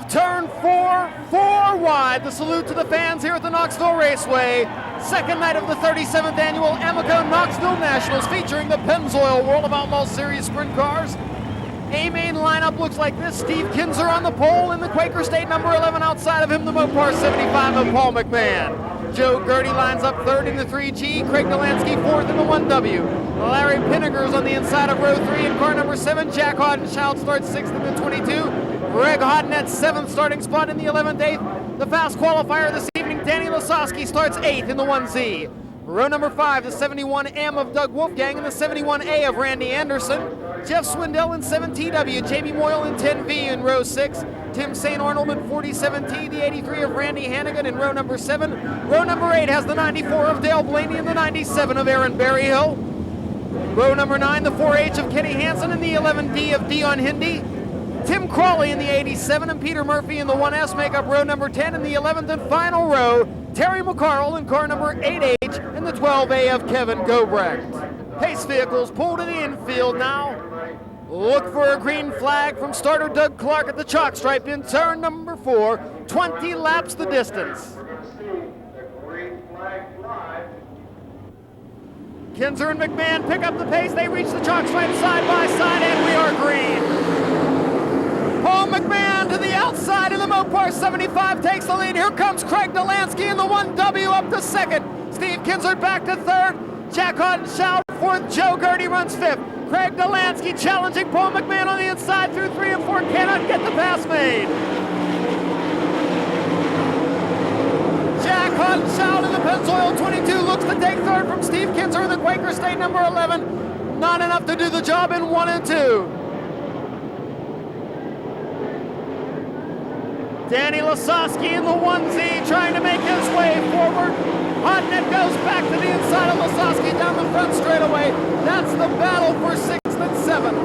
Off turn 4, 4 wide. The salute to the fans here at the Knoxville Raceway. Second night of the 37th annual Amoco Knoxville Nationals featuring the Pennzoil World of Outlaws Series sprint cars. A main lineup looks like this. Steve Kinzer on the pole in the Quaker State number 11. Outside of him, the Mopar 75 of Paul McMahon. Joe Gertie lines up third in the 3G. Craig Delansky fourth in the 1W. Larry Pinniger's on the inside of row 3 in car number 7. Jack Hodenschild starts 6th in the 22. Greg Hodnett 7th starting spot in the 11th, 8th. The fast qualifier this evening, Danny Lasowski starts 8th in the 1Z. Row number 5, the 71M of Doug Wolfgang and the 71A of Randy Anderson. Jeff Swindell in 7TW, Jamie Moyle in 10V in row 6. Tim St. Arnold in 47T, the 83 of Randy Hannigan in row number 7. Row number 8 has the 94 of Dale Blaney and the 97 of Aaron Berryhill. Row number 9, the 4H of Kenny Hansen and the 11D of Dion Hindi. Tim Crawley in the 87 and Peter Murphy in the 1S make up row number 10. In the 11th and final row, Terry McCarl in car number 8H and the 12A of Kevin Gobrecht. Pace vehicles pull to the infield now. Look for a green flag from starter Doug Clark at the chalk stripe in turn number 4. 20 laps the distance. Kinzer and McMahon pick up the pace. They reach the chalk stripe side by side and we are green. Paul McMahon to the outside in the Mopar 75 takes the lead. Here comes Craig Delansky in the 1W up to second. Steve Kinzer back to third. Jack Hodenschild fourth. Joe Gertie runs fifth. Craig Delansky challenging Paul McMahon on the inside through 3 and 4. Cannot get the pass made. Jack Hodenschild in the Pennzoil 22 looks to take third from Steve Kinzer in the Quaker State number 11. Not enough to do the job in 1 and 2. Danny Lasowski in the 1Z trying to make his way forward. Hodnett goes back to the inside of Lasowski down the front straightaway. That's the battle for 6th and 7th.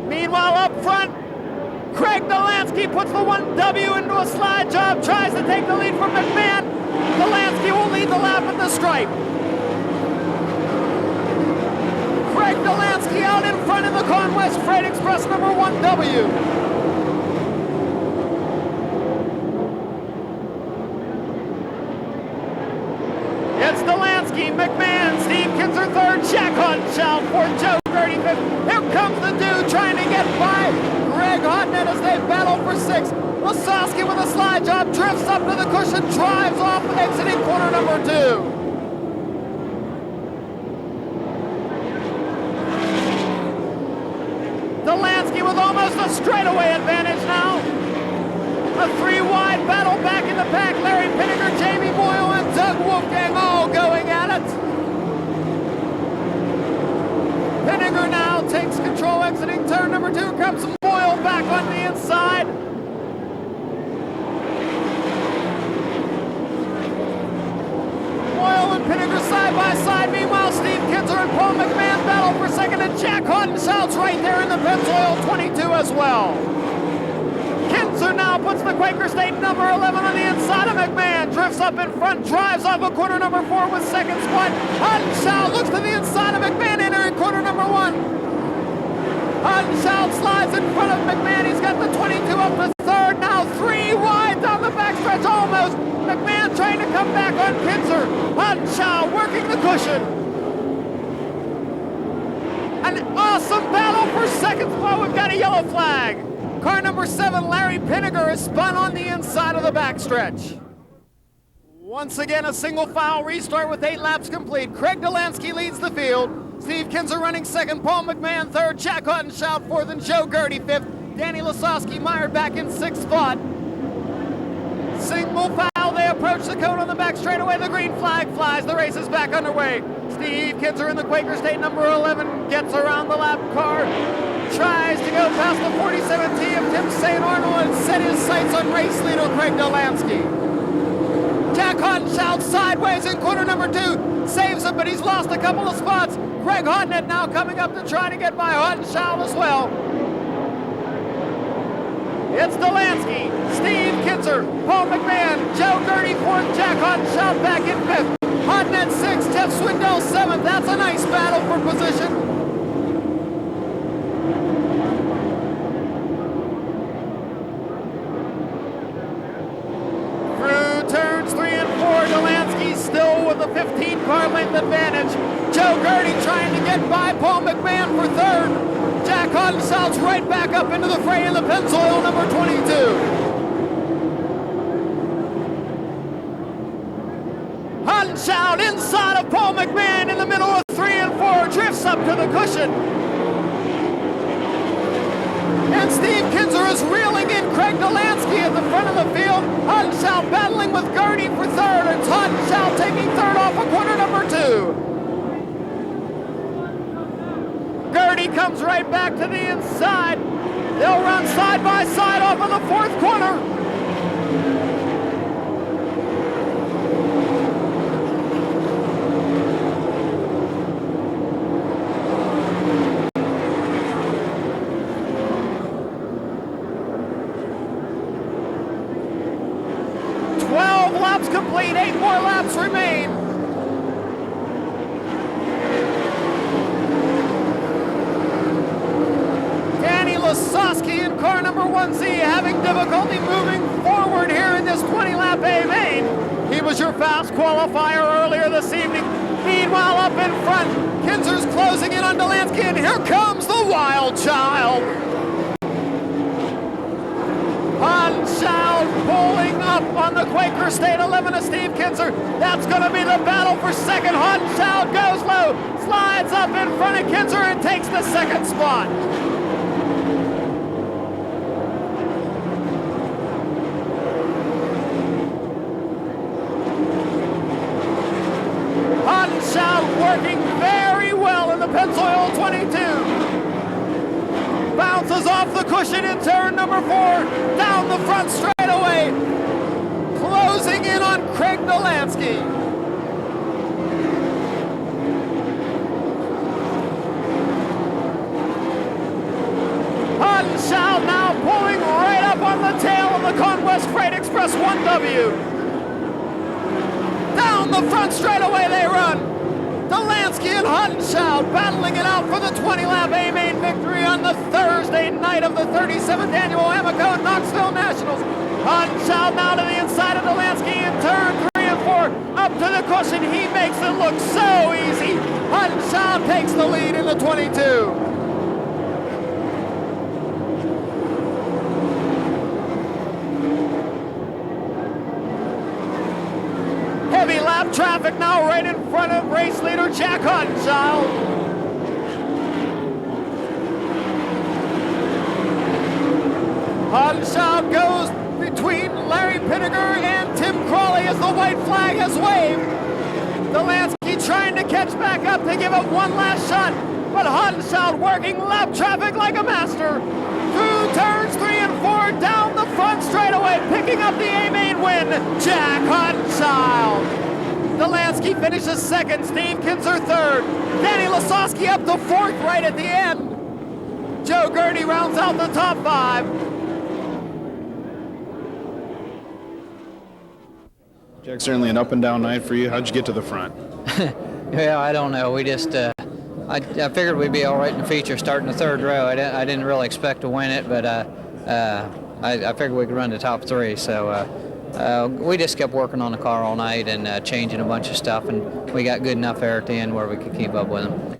Meanwhile, up front, Craig Delansky puts the 1W into a slide job, tries to take the lead from McMahon. Delansky will lead the lap at the stripe. Craig Delansky out in front in the Conwest Freight Express number 1W. It's Delansky, McMahon, Steve Kinzer third, Jack Hodenschild fourth, Joe Gertie fifth. Here comes the dude trying to get by Greg Hodnett as they battle for 6th. Lasowski with a slide job drifts up to the cushion, drives off, exiting corner number 2. Delansky with almost a straightaway advantage now. A 3-wide battle back in the pack. Larry Pinniger, Jamie Moyle, and Doug Wolfgang all going at it. Pinniger now takes control exiting turn number 2. Comes Moyle back on the inside. Moyle and Pinniger side by side. Meanwhile, Steve Kinzer and Paul McMahon battle for 2nd, and Jack Hodensschild's right there in the Pennzoil 22 as well. Kinzer now puts the Quaker State number 11 on the inside of McMahon. Drifts up in front, drives off of corner number 4 with 2nd spot. Hodenschild looks to the inside of McMahon, entering corner number 1. Hodenschild slides in front of McMahon. He's got the 22 up to 3rd. Now 3 wide down the backstretch almost. McMahon trying to come back on Kinzer. Hodenschild working the cushion. An awesome battle for 2nd spot. We've got a yellow flag. Car number 7, Larry Pinniger, is spun on the inside of the backstretch. Once again, a single file restart with 8 laps complete. Craig Delansky leads the field. Steve Kinzer running 2nd, Paul McMahon 3rd, Jack Hodenschild 4th, and Joe Gertie 5th. Danny Lasowski mired back in 6th spot. Single foul, they approach the cone on the back straightaway. The green flag flies, the race is back underway. Steve Kinzer in the Quaker State number 11 gets around the lap car. Tries to go past the 47T of Tim St. Arnold and set his sights on race leader Craig Delansky. Jack Hodenschild sideways in corner number 2. Saves him, but he's lost a couple of spots. Greg Hodnett now coming up to try to get by Hodenschild as well. It's Delansky, Steve Kinzer, Paul McMahon, Joe Gertie 4th, Jack Hodenschild back in 5th. Hodnett 6th, Jeff Swindell 7th. That's a nice battle for position. advantage. Joe Gertie trying to get by Paul McMahon for third. Jack Hodenshout's right back up into the fray in the Pennzoil number 22. Hodenshout inside of Paul McMahon in the middle of 3 and 4, drifts up to the cushion. And Steve Kinzer is reeling in Craig Delansky at the front of the field. Hodenshout battling with Gertie for third. It's Hodenshout taking third off of corner number 2. Gertie comes right back to the inside. They'll run side by side off of the 4th corner. Laps complete, 8 more laps remain. Danny Lasowski in car number 1Z having difficulty moving forward here in this 20-lap A main. He was your fast qualifier earlier this evening. Meanwhile, up in front, Kinzer's closing in on Delansky, and here comes the wild child. Hodenshout pulling up on the Quaker State 11 of Steve Kinzer. That's going to be the battle for second. Hodenshout goes low, slides up in front of Kinzer and takes the second spot. Hodenshout working very well in the Pennzoil 22. Bounces off the cushion in turn number 4, down the front straightaway, closing in on Craig Delansky. Hodenshout now pulling right up on the tail of the Conquest Freight Express 1W. Down the front straightaway they run. Delansky and Hodenshout battling it out for the 20-lap A-main victory on the Thursday night of the 37th annual Amoco Knoxville Nationals. Hodenshout now to the inside of Delansky in turn 3 and 4. Up to the cushion, he makes it look so easy. Hodenshout takes the lead in the 22. Heavy lap traffic now right in front of race leader Jack Hodenshout. Hodenshout goes between Larry Pinniger and Tim Crawley as the white flag has waved. Delansky trying to catch back up to give it one last shot, but Hodenshout working lap traffic like a master. Through turns 3 and 4, down the front straightaway, picking up the A-main win, Jack Hodenshout. Delansky finishes second, Steve Kinzer third. Danny Lasowski up to 4th right at the end. Joe Gertie rounds out the top 5. Jack, certainly an up and down night for you. How'd you get to the front? Yeah, I don't know. We just, I figured we'd be all right in the feature starting the 3rd row. I didn't really expect to win it, but I figured we could run the top 3. So we just kept working on the car all night and changing a bunch of stuff, and we got good enough there at the end where we could keep up with them.